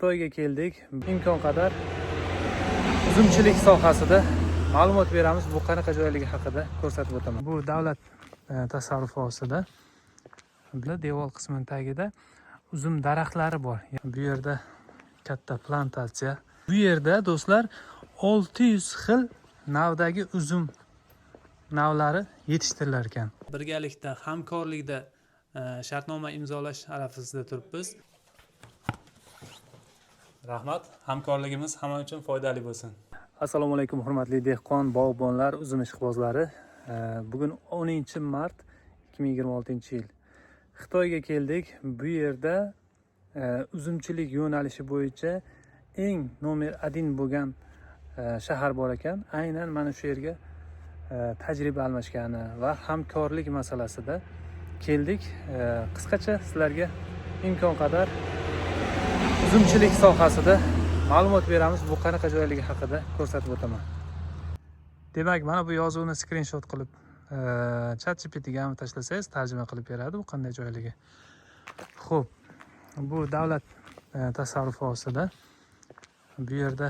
Xitoyga keldik. Imkon qadar uzumchilik sohasida ma'lumot beramiz. Bu qanaqa joyligi haqida ko'rsatib o'taman. Bu davlat tasarrufi ostida devor qismining tagida uzum daraxtlari bor. Bu yerda katta plantatsiya. Bu yerda do'stlar 600 xil navdagi uzum navlari yetishtirilar ekan. Birgalikda hamkorlikda shartnoma imzolash arafasida turibmiz. Rahmat, hamkorligimiz hamma uchun foydali bo'lsin. Assalomu alaykum hurmatli dehqon, bog'bonlar, uzum ishqibozlari. Bugun 10-mart 2026-yil. Xitoyga keldik. Bu yerda uzumchilik yo'nalishi bo'yicha eng nomer 1 bo'lgan shahar bor ekan. Aynan mana shu yerga tajriba almashgani va hamkorlik masalasida keldik. Qisqacha sizlarga imkon qadar uzumchilik sohasida ma'lumot beramiz. Bu qanaqa joyligi haqida ko'rsatib o'taman. Demak, mana bu yozuvni skrinshot qilib ChatGPTga ham tashlasangiz tarjima qilib beradi bu qanday joyligi. Xo'p, bu davlat tasarrufi ostida. Bu yerda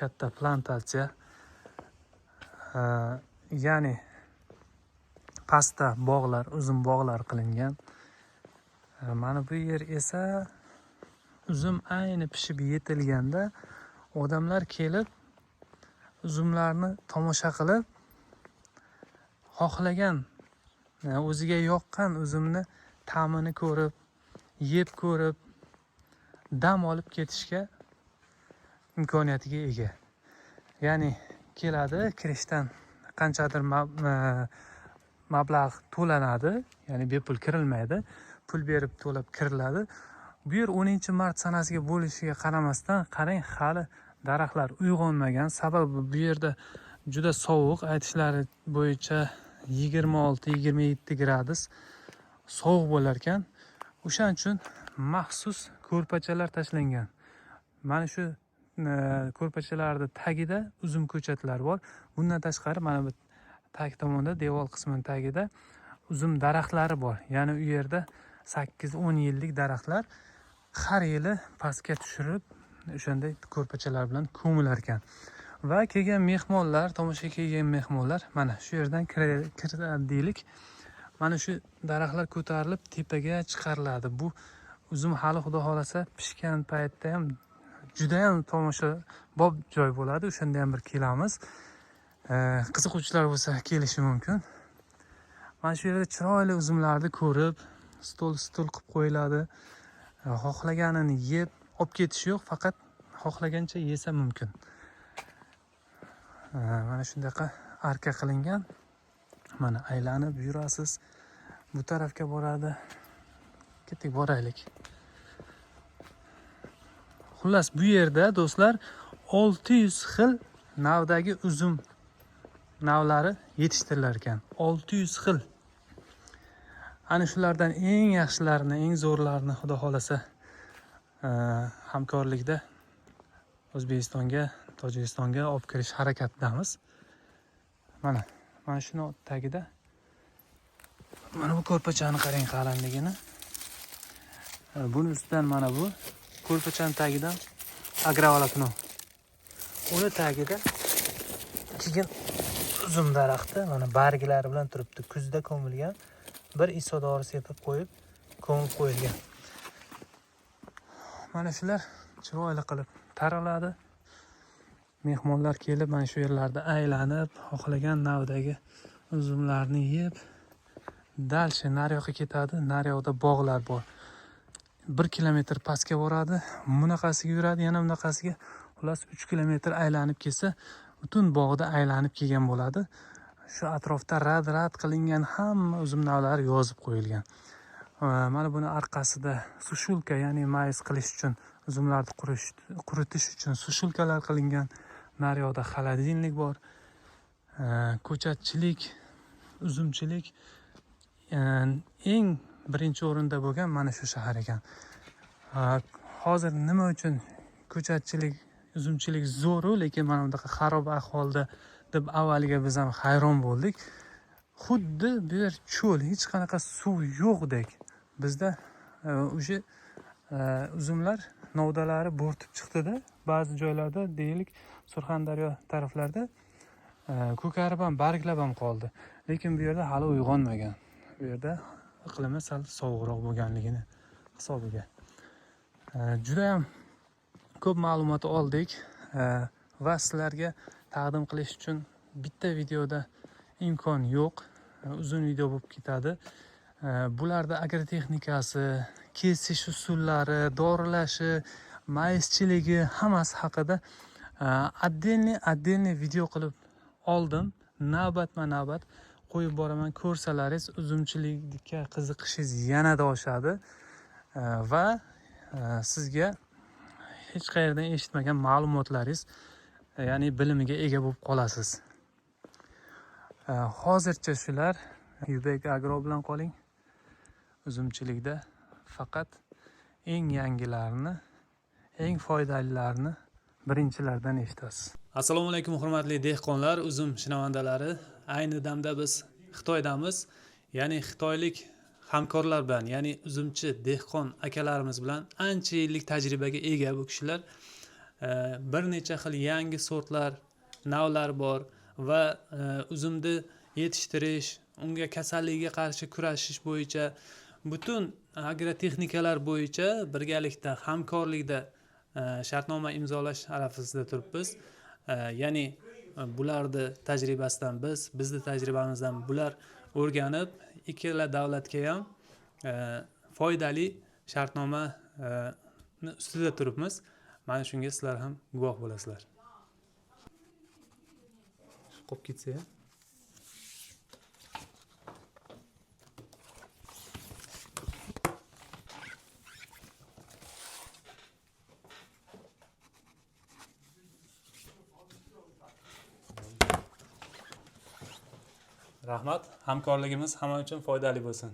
katta plantatsiya, ya'ni pastda bog'lar, uzum bog'lar qilingan. Mana bu yer esa uzum ayni pishib yetilganda odamlar kelib uzumlarni tomosha qilib, xohlagan, o'ziga yoqqan uzumni ta'mini ko'rib, yeb ko'rib, dam olib ketishga imkoniyatiga ega. Ya'ni keladi, kirishdan qanchadir mablag' to'lanadi, ya'ni bepul kirilmaydi, pul berib to'lab kiriladi. Bu yer 10-mart sanasiga bo'lishiga qaramasdan, qarang, hali daraxtlar uyg'onmagan. Sababi bu yerda juda sovuq, aytishlari bo'yicha 26-27 gradus sovuq bo'lar ekan. O'shaning uchun maxsus ko'rpachalar tashlangan. Mana shu ko'rpachalarning tagida uzum ko'chatlari bor. Bundan tashqari mana bu tag tomonda devor qismining tagida uzum daraxtlari bor. Ya'ni u yerda 8-10 yillik daraxtlar har yili pastga tushirib, o'shanday ko'rpachalar bilan ko'milar ekan. Va kelgan mehmonlar, tomoshaga kelgan mehmonlar mana shu yerdan kiradilik. Mana shu daraxtlar ko'tarilib tepaga chiqariladi. Bu uzum hali xudo xolasa pishgan paytda ham juda ham tomoshabob joy bo'ladi. O'shanda ham bir kelamiz. Qiziquvchilar bo'lsa kelishi mumkin. Mana shu yerda chiroyli uzumlarni ko'rib, stol qilib qo'yiladi. Xohlaganini yeb olib ketish yo'q, faqat xohlagancha yesa mumkin. Mana shundaqa arka qilingan. Mana aylanib yurasiz. Bu tarafga boradi. Ketdik, boraylik. Xullas, bu yerda do'stlar 600 xil navdagi uzum navlari yetishtirilar ekan. 600 xil. Ana shulardan eng yaxshilarini, eng zo'rlarini xudo xolasa hamkorlikda O'zbekistonga, Tojikistonga olib kirish harakatidamiz. Mana shuni tagida mana bu ko'rpachani qarang qalinligini. Buni ustidan mana bu ko'rpachaning tagidan agrovolokno. Uni tagida keyin uzum daraxti mana barglari bilan turibdi. Kuzda ko'milgan. Bir isodori sepib qo'yib, ko'mib qo'yilgan. Mana shular chiroyli qilib taraladi. Mehmonlar kelib mana shu yerlarda aylanib, xohlagan navdagi uzumlarni yeb, dalshi naryoqqa ketadi. Naryoqda bog'lar bor. 1 kilometr pastga boradi, bunaqasiga yuradi, yana bunaqasiga, xullas 3 kilometr aylanib kelsa, butun bog'da aylanib kelgan bo'ladi. Shu atrofda rad qilingan hamma uzum navlari yozib qo'yilgan. Mana buni orqasida sushulka, ya'ni mayiz qilish uchun, uzumlarni quritish uchun sushulkalar qilingan. Naryoqda xolodilnik bor. Ko'chatchilik, uzumchilik eng birinchi o'rinda bo'lgan mana shu shahar ekan. Hozir nima uchun ko'chatchilik, uzumchilik zo'r, lekin mana bunaqa xarob ahvolda deb avvaliga biz ham hayron bo'ldik. Xuddi bu yer cho'l, hech qanaqa suv yo'qdek. Bizda o'sha uzumlar novdalari bo'rtib chiqdida. Ba'zi joylarda deylik Surxondaryo taraflarda ko'karib ham barglab ham qoldi. Lekin bu yerda hali uyg'onmagan. Bu yerda iqlimi sal sovuqroq bo'lganligini hisobiga. Juda ham ko'p ma'lumot oldik va sizlarga taqdim qilish uchun bitta videoda imkon yo'q. Uzun video bo'lib ketadi. Bularda agrotexnikasi, kesish usullari, dorilashi, maizchiligi hammasi haqida отдельный video qilib oldim. Navbatma-navbat qo'yib boraman, ko'rsalaringiz uzumchilikka qiziqishingiz yanada oshadi va sizga hech qayerdan eshitmagan ma'lumotlaringiz, ya'ni bilimiga ega bo'lib qolasiz. Hozircha shular. Yubek Agro bilan qoling. Uzumchilikda faqat eng yangilarini, eng foydalilarini birinchilardan eshitasiz. Assalomu alaykum hurmatli dehqonlar, uzum shinavandalari. Ayni damda biz Xitoydamiz. Ya'ni xitoylik hamkorlar bilan, ya'ni uzumchi dehqon akalarimiz bilan ancha yillik tajribaga ega bu kishilar. Bir necha xil yangi sortlar, navlar bor va uzumni yetishtirish, unga kasallikka qarshi kurashish bo'yicha butun agrotexnikalar bo'yicha birgalikda hamkorlikda shartnoma imzolash arafasida turibmiz. Ya'ni bularni tajribasidan bizni tajribamizdan bular o'rganib, ikkala davlatga ham foydali shartnoma ustida turibmiz. Mana shunga sizlar ham guvoh bo'lasizlar. Qolib ketsa. Rahmat, hamkorligimiz hamma uchun foydali bo'lsin.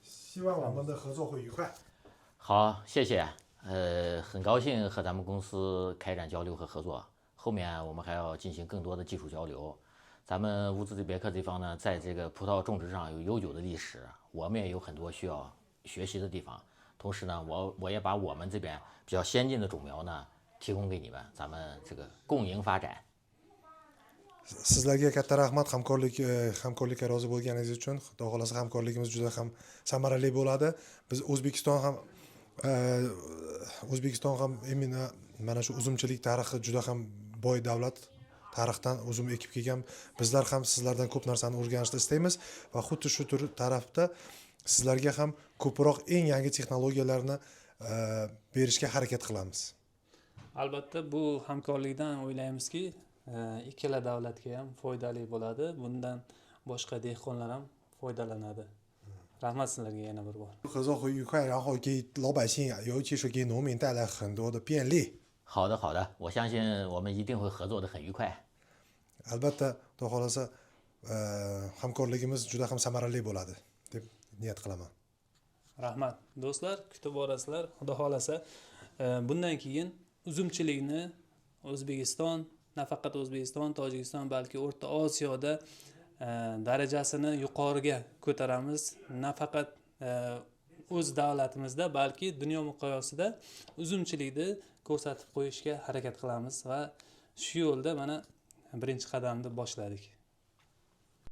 希望我们的合作会愉快。好，谢谢。很高兴和咱们公司开展交流和合作。后面我们还要进行更多的技术交流。咱们乌兹别克这方呢，在这个葡萄种植上有悠久的历史，我们也有很多需要学习的地方。同时呢，我也把我们这边比较先进的种苗呢提供给你们，咱们这个共赢发展。 Sizlarga katta rahmat hamkorlikka rozi bo'lganingiz uchun. Xudo xolasa hamkorligimiz juda ham samarali bo'ladi. Biz O'zbekiston ham imенно mana shu uzumchilik tarixi juda ham boy davlat. Tarixdan uzum ekib kelgan. Bizlar ham sizlardan ko'p narsani o'rganishni istaymiz va xuddi shu tarafda sizlarga ham ko'proq eng yangi texnologiyalarni berishga harakat qilamiz. Albatta bu hamkorlikdan o'ylaymizki, ikkala davlatga ham foydali bo'ladi. Bundan boshqa dehqonlar ham foydalanadi. Rahmat sizlarga yana bir bor. 合作会愉快，然后给老百姓啊，尤其是给农民带来很多的便利。好的，好的，我相信我们一定会合作的很愉快。 Albatta, xudo xolasa hamkorligimiz juda ham samarali bo'ladi deb niyat qilaman. Rahmat. Do'stlar, kutib borasizlar. Xudo xolasa bundan keyin uzumchilikni O'zbekiston, nafaqat O'zbekiston, Tojikiston, balki O'rta Osiyoda darajasini yuqoriga ko'taramiz. Nafaqat o'z davlatimizda, balki dunyo miqyosida uzumchilikni ko'rsatib qo'yishga harakat qilamiz va shu yo'lda mana birinchi qadamni boshladik.